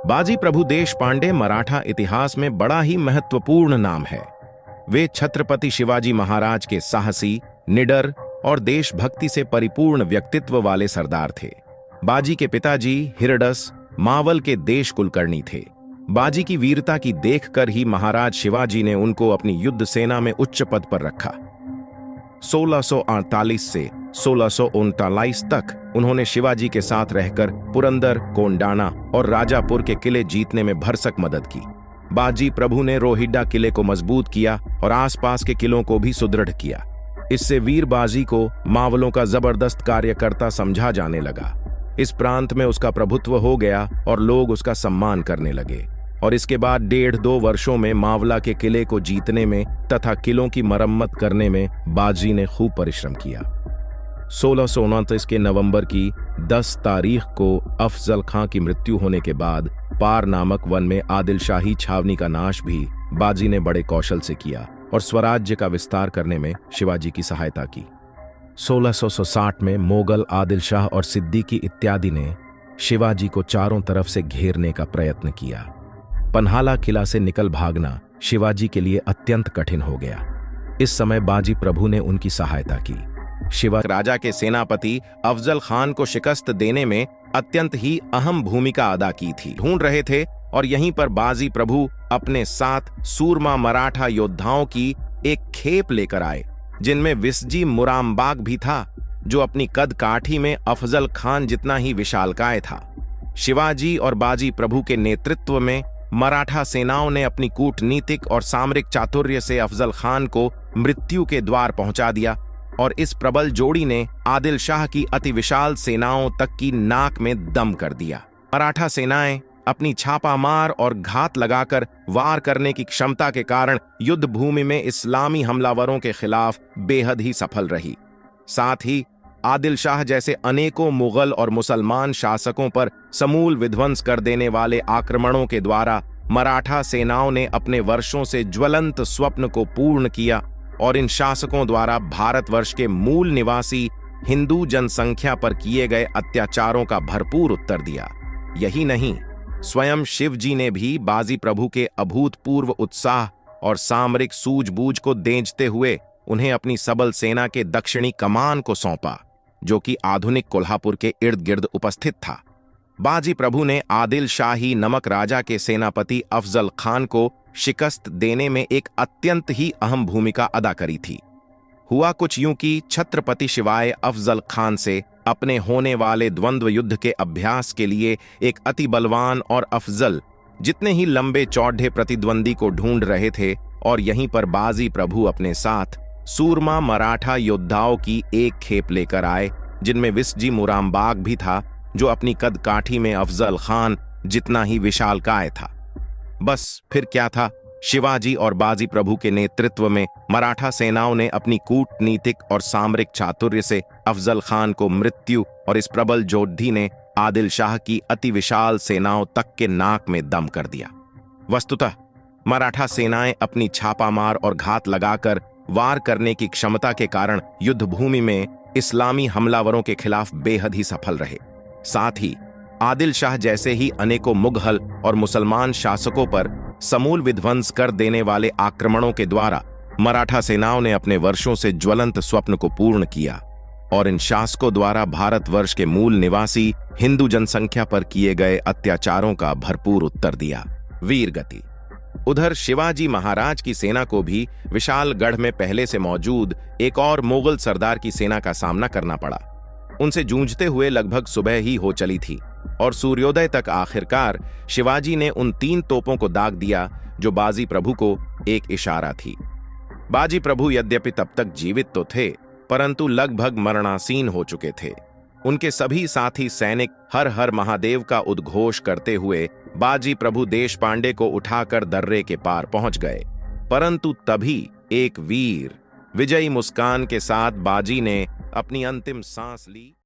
बाजी प्रभु देशपांडे मराठा इतिहास में बड़ा ही महत्वपूर्ण नाम है। वे छत्रपति शिवाजी महाराज के साहसी, निडर और देशभक्ति से परिपूर्ण व्यक्तित्व वाले सरदार थे। बाजी के पिताजी हिरडस मावल के देश कुलकर्णी थे। बाजी की वीरता की देखकर ही महाराज शिवाजी ने उनको अपनी युद्ध सेना में उच्च पद पर रखा। 1648 से 1639 तक उन्होंने शिवाजी के साथ रहकर पुरंदर, कोंडाना और राजापुर के किले जीतने में भरसक मदद की। बाजी प्रभु ने रोहिड्डा किले को मजबूत किया और आसपास के किलों को भी सुदृढ़ किया। इससे वीर बाजी को मावलों का जबरदस्त कार्यकर्ता समझा जाने लगा। इस प्रांत में उसका प्रभुत्व हो गया और लोग उसका सम्मान करने लगे। और इसके बाद 1.5-2 वर्षों में मावला के किले को जीतने में तथा किलों की मरम्मत करने में बाजी ने खूब परिश्रम किया। 1629 के नवंबर की 10 तारीख को अफजल खां की मृत्यु होने के बाद पार नामक वन में आदिल शाही छावनी का नाश भी बाजी ने बड़े कौशल से किया और स्वराज्य का विस्तार करने में शिवाजी की सहायता की। 1660 में मोगल आदिल शाह और सिद्दीकी इत्यादि ने शिवाजी को चारों तरफ से घेरने का प्रयत्न किया। पन्हाला किला से निकल भागना शिवाजी के लिए अत्यंत कठिन हो गया। इस समय बाजी प्रभु ने उनकी सहायता की। शिवाजी राजा के सेनापति अफजल खान को शिकस्त देने में अत्यंत ही अहम भूमिका अदा की थी। ढूंढ रहे थे और यहीं पर बाजी प्रभु अपने साथ सूरमा मराठा योद्धाओं की एक खेप लेकर आए, जिनमें विसजी मुरामबाग भी था, जो अपनी कद काठी में अफजल खान जितना ही विशालकाय था। शिवाजी और बाजी प्रभु के नेतृत्व में मराठा सेनाओं ने अपनी कूटनीतिक और सामरिक चातुर्य से अफजल खान को मृत्यु के द्वार पहुंचा दिया और इस प्रबल जोड़ी ने आदिल शाह की अति विशाल सेनाओं तक की नाक में दम कर दिया। मराठा सेनाएं अपनी छापामार और घात लगाकर वार करने की क्षमता के कारण युद्ध भूमि में इस्लामी हमलावरों के खिलाफ बेहद ही सफल रही। साथ ही आदिल शाह जैसे अनेकों मुगल और मुसलमान शासकों पर समूल विध्वंस कर देने वाले आक्रमणों के द्वारा मराठा सेनाओं ने अपने वर्षों से ज्वलंत स्वप्न को पूर्ण किया और इन शासकों द्वारा भारतवर्ष के मूल निवासी हिंदू जनसंख्या पर किए गए अत्याचारों का भरपूर उत्तर दिया। यही नहीं, स्वयं शिव जी ने भी बाजी प्रभु के अभूतपूर्व उत्साह और सामरिक सूझबूझ को देंजते हुए उन्हें अपनी सबल सेना के दक्षिणी कमान को सौंपा, जो कि आधुनिक कोल्हापुर के इर्द गिर्द उपस्थित था। बाजी प्रभु ने आदिल शाही नमक राजा के सेनापति अफजल खान को शिकस्त देने में एक अत्यंत ही अहम भूमिका अदा करी थी। हुआ कुछ यूं कि छत्रपति शिवाय अफजल खान से अपने होने वाले द्वंद्व युद्ध के अभ्यास के लिए एक अति बलवान और अफजल जितने ही लंबे चौड़े प्रतिद्वंदी को ढूंढ रहे थे और यहीं पर बाजी प्रभु अपने साथ सूरमा मराठा योद्धाओं की एक खेप लेकर आए, जिनमें विसजी मुरामबाग भी था, जो अपनी कद काठी में अफजल खान जितना ही विशालकाय था। बस फिर क्या था, शिवाजी और बाजी प्रभु के नेतृत्व में मराठा सेनाओं ने अपनी कूटनीतिक और सामरिक चातुर्य से अफजल खान को मृत्यु और इस प्रबल जोधी ने आदिल शाह की अति विशाल सेनाओं तक के नाक में दम कर दिया। वस्तुतः मराठा सेनाएं अपनी छापामार और घात लगाकर वार करने की क्षमता के कारण युद्ध भूमि में इस्लामी हमलावरों के खिलाफ बेहद ही सफल रहे। साथ ही आदिल शाह जैसे ही अनेकों मुगल और मुसलमान शासकों पर समूल विध्वंस कर देने वाले आक्रमणों के द्वारा मराठा सेनाओं ने अपने वर्षों से ज्वलंत स्वप्न को पूर्ण किया और इन शासकों द्वारा भारतवर्ष के मूल निवासी हिंदू जनसंख्या पर किए गए अत्याचारों का भरपूर उत्तर दिया। वीर गति। उधर शिवाजी महाराज की सेना को भी विशालगढ़ में पहले से मौजूद एक और मुगल सरदार की सेना का सामना करना पड़ा। उनसे जूझते हुए लगभग सुबह ही हो चली थी और सूर्योदय तक आखिरकार शिवाजी ने उन 3 तोपों को दाग दिया, जो बाजी प्रभु को एक इशारा थी। बाजी प्रभु यद्यपि तब तक जीवित तो थे, परंतु लगभग मरणासीन हो चुके थे। उनके सभी साथी सैनिक हर हर महादेव का उद्घोष करते हुए बाजी प्रभु देशपांडे को उठाकर दर्रे के पार पहुंच गए, परंतु तभी एक वीर विजयी मुस्कान के साथ बाजी ने अपनी अंतिम सांस ली।